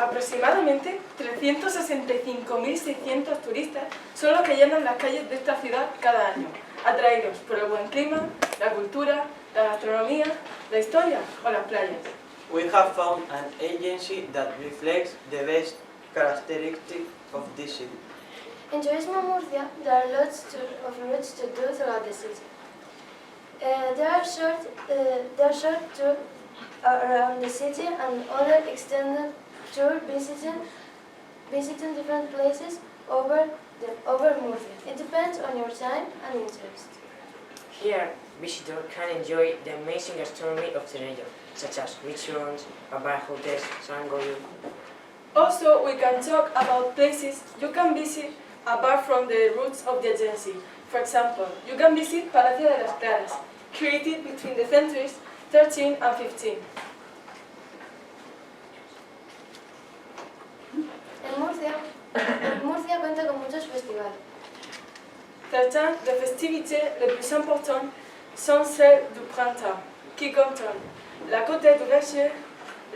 Aproximadamente 365.600 turistas son los que llenan las calles de esta ciudad cada año, atraídos por el buen clima, la cultura, la gastronomía, la historia o las playas. We have found an agency that reflects the best characteristics of this city. In Turismo Murcia, there are lots of routes to do throughout the city. There are short tours around the city and other extended tours visiting different places over Murcia. It depends on your time and interest. Here, visitors can enjoy the amazing gastronomy of the region, such as restaurants, bar hotels, Sangoyu. Also, we can talk about places you can visit apart from the routes of the agency. For example, you can visit Palacio de las Claras, created between the centuries 13 and 15. Murcia cuenta con muchos festivales. Certains des festivités les plus importantes sont celles du printemps, qui contiennent la côte du Verger,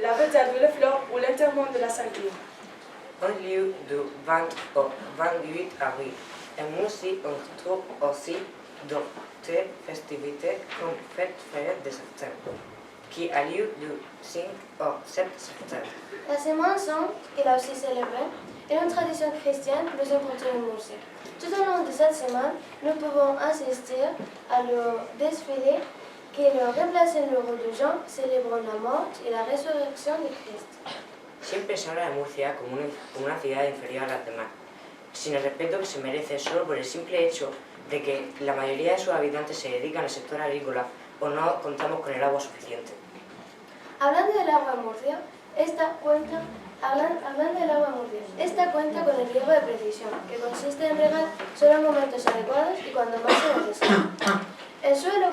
la Veta de la Fleur ou l'enterrement de la Sanguine. En lieu du 20 au 28 avril, en Murcie, on trouve aussi d'autres festivités comme Fête Foraine de septembre, qui a lieu du 5 au 7 septembre. La Semaine Sainte est là aussi célébrée, est une tradition chrétienne plus importante en Murcie. Tout au long de cette semaine, nous pouvons assister à le défilé qui replace le rôle de Jean, célébrant la mort et la résurrection de Christ. Siempre se habla de Murcia como una ciudad inferior a las demás, sin el respeto que se merece solo por el simple hecho de que la mayoría de sus habitantes se dedican al sector agrícola o no contamos con el agua suficiente. Hablando del agua en Murcia, esta cuenta con el riego de precisión, que consiste en regar solo en momentos adecuados y cuando más se necesita. El suelo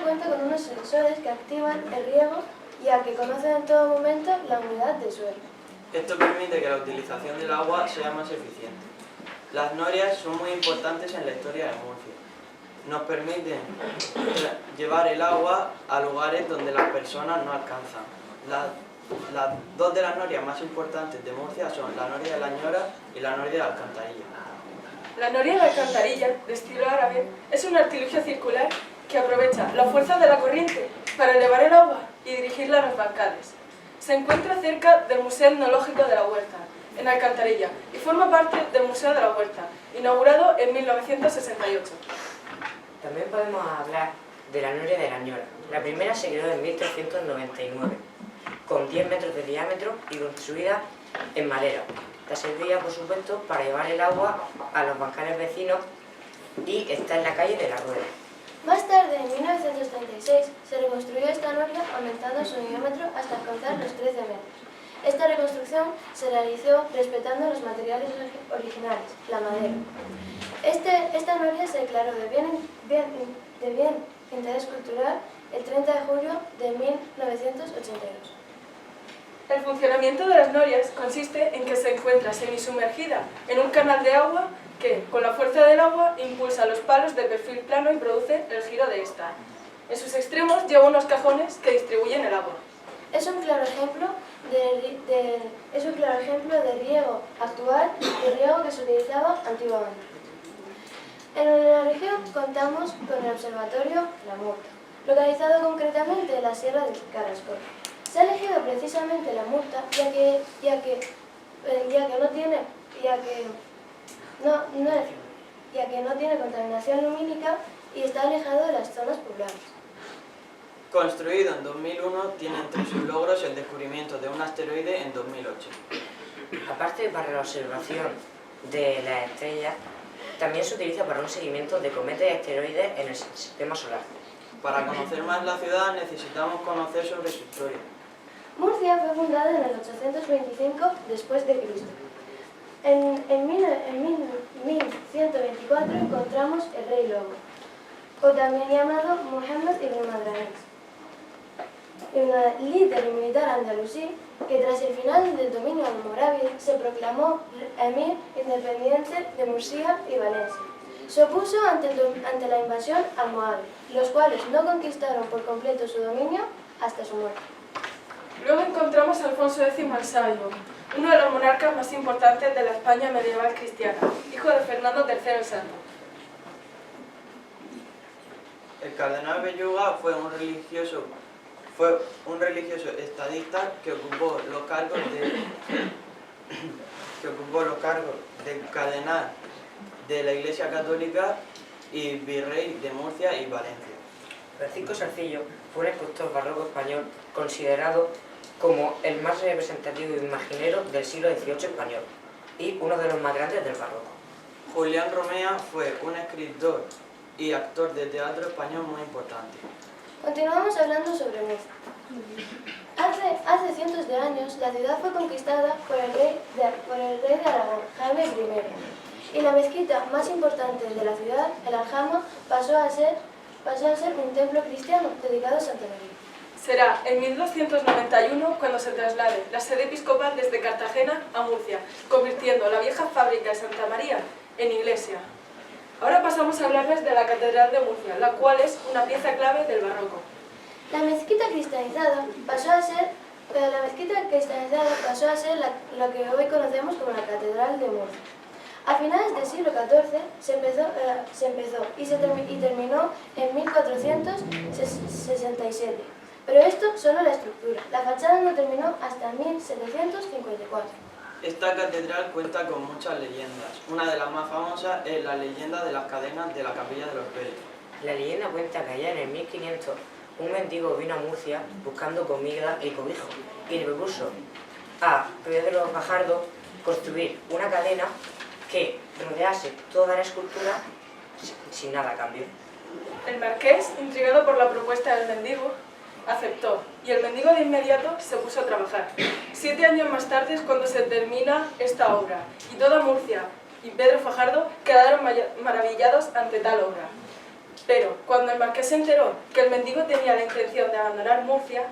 cuenta con unos sensores que activan el riego, ya que conocen en todo momento la humedad del suelo. Esto permite que la utilización del agua sea más eficiente. Las norias son muy importantes en la historia de Murcia. Nos permiten llevar el agua a lugares donde las personas no alcanzan. Las dos de las norias más importantes de Murcia son la noria de la Ñora y la noria de la Alcantarilla. La noria de la Alcantarilla, de estilo árabe, es un artilugio circular que aprovecha la fuerza de la corriente para elevar el agua y dirigirla a los bancales. Se encuentra cerca del Museo Etnológico de la Huerta, en Alcantarilla, y forma parte del Museo de la Huerta, inaugurado en 1968. También podemos hablar de la noria de la Ñora. La primera se creó en 1399, con 10 metros de diámetro y construida en madera. Esta servía, por supuesto, para llevar el agua a los bancales vecinos y está en la calle de la Rueda. Más tarde, en 1936, se reconstruyó esta noria aumentando su diámetro hasta alcanzar los 13 metros. Esta reconstrucción se realizó respetando los materiales originales, la madera. Esta noria se declaró de bien interés cultural el 30 de julio de 1982. El funcionamiento de las norias consiste en que se encuentra semisumergida en un canal de agua que, con la fuerza del agua, impulsa los palos de perfil plano y produce el giro de esta. En sus extremos lleva unos cajones que distribuyen el agua. Es un claro ejemplo de riego actual y riego que se utilizaba antiguamente. En la región contamos con el observatorio La Murta, localizado concretamente en la Sierra de Carrascoy. Se ha elegido precisamente La Murta ya que no tiene contaminación lumínica y está alejado de las zonas pobladas. Construido en 2001, tiene entre sus logros el descubrimiento de un asteroide en 2008. Aparte para la observación de las estrellas, también se utiliza para un seguimiento de cometas y asteroides en el sistema solar. Para conocer más la ciudad necesitamos conocer sobre su historia. Murcia fue fundada en el 825 después de Cristo. En 1124 encontramos el rey Lobo, o también llamado Mohammed ibn Madranis, un líder militar andalusí que tras el final del dominio almorávid se proclamó emir independiente de Murcia y Valencia. Se opuso ante la invasión almohade, los cuales no conquistaron por completo su dominio hasta su muerte. Luego encontramos Alfonso X el Sabio, uno de los monarcas más importantes de la España medieval cristiana, hijo de Fernando III el Santo. El cardenal Belluga fue un religioso estadista que ocupó los cargos de cardenal de la Iglesia Católica y virrey de Murcia y Valencia. Francisco Sarcillo fue un escultor barroco español considerado como el más representativo e imaginero del siglo XVIII español y uno de los más grandes del barroco. Julián Romea fue un escritor y actor de teatro español muy importante. Continuamos hablando sobre Murcia. Hace cientos de años, la ciudad fue conquistada por el rey de Aragón, Jaime I, y la mezquita más importante de la ciudad, el Aljama, pasó a ser un templo cristiano dedicado a Santa María. Será en 1291 cuando se traslade la sede episcopal desde Cartagena a Murcia, convirtiendo la vieja fábrica de Santa María en iglesia. Ahora pasamos a hablarles de la Catedral de Murcia, la cual es una pieza clave del barroco. La mezquita cristianizada pasó a ser lo que hoy conocemos como la Catedral de Murcia. A finales del siglo XIV se empezó y terminó en 1467. Pero esto solo la estructura. La fachada no terminó hasta 1754. Esta catedral cuenta con muchas leyendas. Una de las más famosas es la leyenda de las cadenas de la Capilla de los Pérez. La leyenda cuenta que allá en el 1500 un mendigo vino a Murcia buscando comida y cobijo y le propuso a Pedro Fajardo construir una cadena que rodease toda la escultura sin nada a cambio. El marqués, intrigado por la propuesta del mendigo, aceptó y el mendigo de inmediato se puso a trabajar. 7 años más tarde es cuando se termina esta obra y toda Murcia y Pedro Fajardo quedaron maravillados ante tal obra. Pero cuando el marqués se enteró que el mendigo tenía la intención de abandonar Murcia,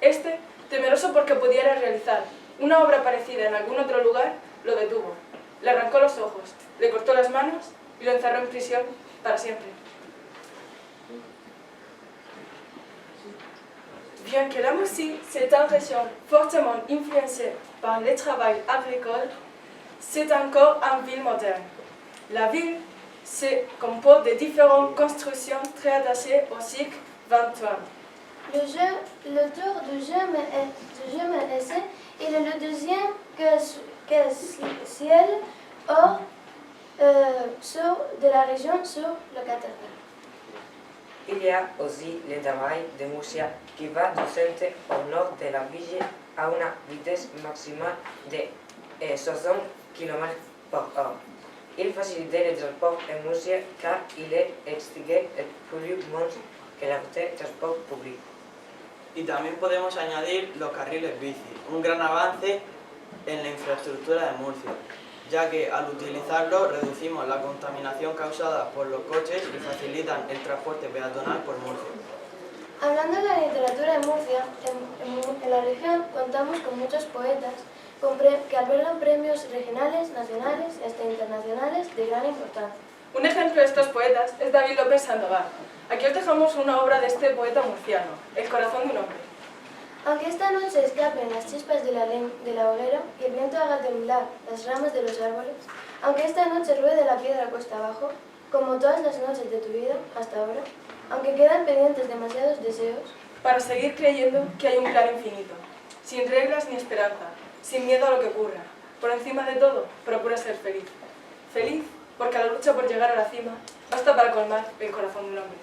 este, temeroso porque pudiera realizar una obra parecida en algún otro lugar, lo detuvo. Le arrancó los ojos, le cortó las manos y lo encerró en prisión para siempre. Bien que la musique c'est une région fortement influencée par le travail agricole, c'est encore une ville moderne. La ville se compose de différentes constructions très attachées au siècle XXI. Le tour du GMS il est le deuxième que ciel or sur de la région sur le cathédrale. Il y a aussi le travail de Murcia qui va du centre au nord de la ville à une vitesse maximale de 60 km/h. Il facilite le transport en Murcia car il est expliqué plus monde que la route de transport public. Y también podemos añadir los carriles bici, un gran avance en la infraestructura de Murcia, ya que al utilizarlo reducimos la contaminación causada por los coches y facilitan el transporte peatonal por Murcia. Hablando de la literatura de Murcia, en la región contamos con muchos poetas que albergan premios regionales, nacionales y hasta internacionales de gran importancia. Un ejemplo de estos poetas es David López Sandoval. Aquí os dejamos una obra de este poeta murciano, El corazón de un hombre. Aunque esta noche escapen las chispas de la hoguera y el viento haga temblar las ramas de los árboles, aunque esta noche ruede la piedra cuesta abajo, como todas las noches de tu vida hasta ahora, aunque quedan pendientes demasiados deseos, para seguir creyendo que hay un plan infinito, sin reglas ni esperanza, sin miedo a lo que ocurra. Por encima de todo, procura ser feliz. Feliz porque la lucha por llegar a la cima basta para colmar el corazón de un hombre.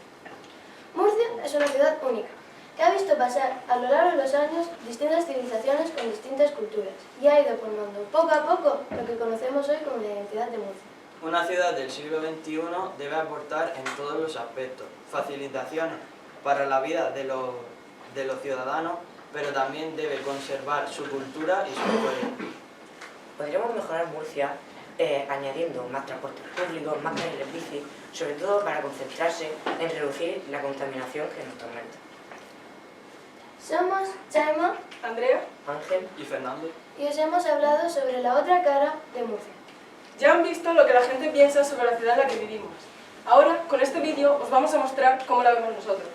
Murcia es una ciudad única, que ha visto pasar a lo largo de los años distintas civilizaciones con distintas culturas y ha ido formando poco a poco lo que conocemos hoy como la identidad de Murcia. Una ciudad del siglo XXI debe aportar en todos los aspectos, facilitaciones para la vida de los ciudadanos, pero también debe conservar su cultura y su historia. Podríamos mejorar Murcia añadiendo más transporte público, más carriles bici, sobre todo para concentrarse en reducir la contaminación que nos tormenta. Somos Chaima, Andrea, Ángel ¿Y Fernando? y os hemos hablado sobre la otra cara de Murcia. ya han visto lo que la gente piensa sobre la ciudad en la que vivimos. Ahora, con este vídeo, os vamos a mostrar cómo la vemos nosotros.